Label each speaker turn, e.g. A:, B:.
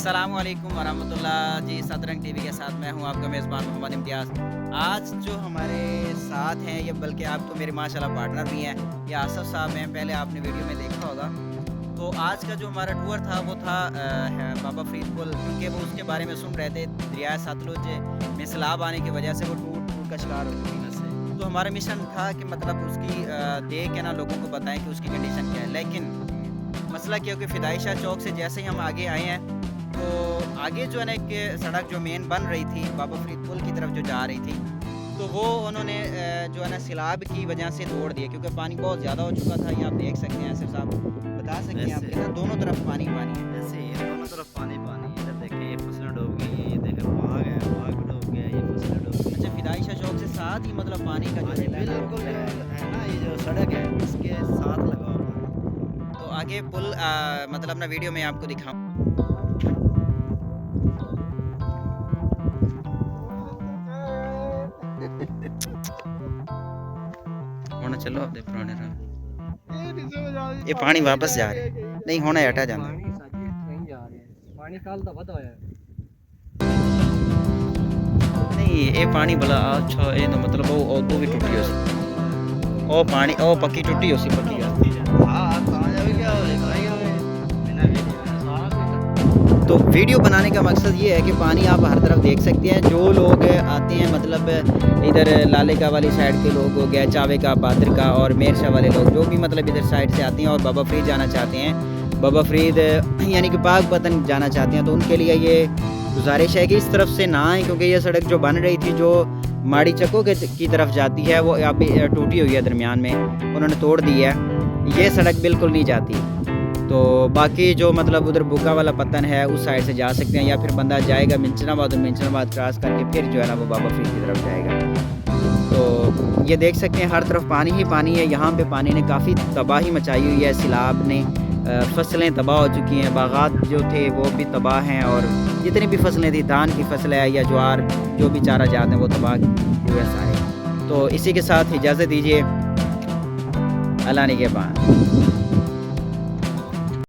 A: अस्सलामुअलैकुम वरहमतुल्लाह जी। सदरंग टीवी के साथ मैं हूं आपका मेज़बान मोहम्मद इम्तियाज़। आज जो हमारे साथ हैं ये बल्कि आप तो मेरे माशाल्लाह पार्टनर भी हैं, ये आसफ़ साहब हैं, पहले आपने वीडियो में देखा होगा। तो आज का जो हमारा टूर था वो था बाबा फ़रीद पुल, क्योंकि वो उसके बारे में सुन रहे थे। दरिया सतलुज में सैलाब आने की वजह से वो टूट का शिकार हो चुकी है। तो हमारा मिशन था कि मतलब उसकी देख के ना लोगों को बताएं कि उसकी कंडीशन क्या है। लेकिन मसला क्या है कि फ़िदाई शाह चौक से जैसे ही हम आगे आए हैं तो आगे जो है ना एक सड़क जो मेन बन रही थी बाबा फ़रीद पुल की तरफ जो जा रही थी, तो वो उन्होंने जो है ना सैलाब की वजह से तोड़ दिया, क्योंकि पानी बहुत ज़्यादा हो चुका था। ये आप देख सकते हैं, आसिफ साहब बता सकते हैं आपके ना दोनों तरफ पानी पानी है।
B: ऐसे ही है, दोनों तरफ पानी पानी है। इधर देखिए ये फसलें डूब गई हैं, ये देखें बाग है, बाग भी डूब गया, ये फसलें डूब गई।
A: अच्छा, फ़िदाई शाह चौक से साथ ही मतलब पानी का जो
B: पानी
A: है
B: बिल्कुल जो है ना, ये जो सड़क है इसके साथ लगा हुआ है।
A: तो आगे पुल मतलब ना वीडियो में आपको दिखाऊँ। होना चलो अपने पुराने रंग ये पानी वापस जा रहा है, नहीं होना हटा जाना।
B: पानी कल तो वध होया
A: नहीं ये पानी भला अच्छा ये तो मतलब वो भी टूटी हो सी ओ पानी ओ पक्की टूटी हो सी पक्की
B: हां कहां जावे क्या होए भाई हमें बिना वीडियो सारा
A: तो वीडियो बनाने का मकसद ये है कि पानी आप हर तरफ देख सकते हैं। जो लोग आते हैं मतलब इधर लालेका वाली साइड के लोग हो गया, चावे का, बादर का और मेरशा वाले लोग जो भी मतलब इधर साइड से आते हैं और बाबा फ़रीद जाना चाहते हैं, बाबा फ़रीद यानी कि पाक पतन जाना चाहते हैं, तो उनके लिए ये गुजारिश है कि इस तरफ से ना आए, क्योंकि ये सड़क जो बन रही थी जो माड़ी चक्कों के की तरफ जाती है वो अभी टूटी हुई है, दरमियान में उन्होंने तोड़ दी है। ये सड़क बिल्कुल नहीं जाती। तो बाकी जो मतलब उधर बुका वाला पतन है उस साइड से जा सकते हैं, या फिर बंदा जाएगा मिंचनाबाद और मिंचनाबाद क्रॉस करके फिर जो है ना वो बाबा फ़रीद की तरफ जाएगा। तो ये देख सकते हैं हर तरफ पानी ही पानी है। यहाँ पे पानी ने काफ़ी तबाही मचाई हुई है, सैलाब ने फसलें तबाह हो चुकी हैं, बागात जो थे वो भी तबाह हैं, और जितनी भी फसलें थी, धान की फसल है या ज्वार जो भी चारा जाते हैं वो तबाह हुए सारे। तो इसी के साथ इजाज़त दीजिए, अल्लाह ने के बाद।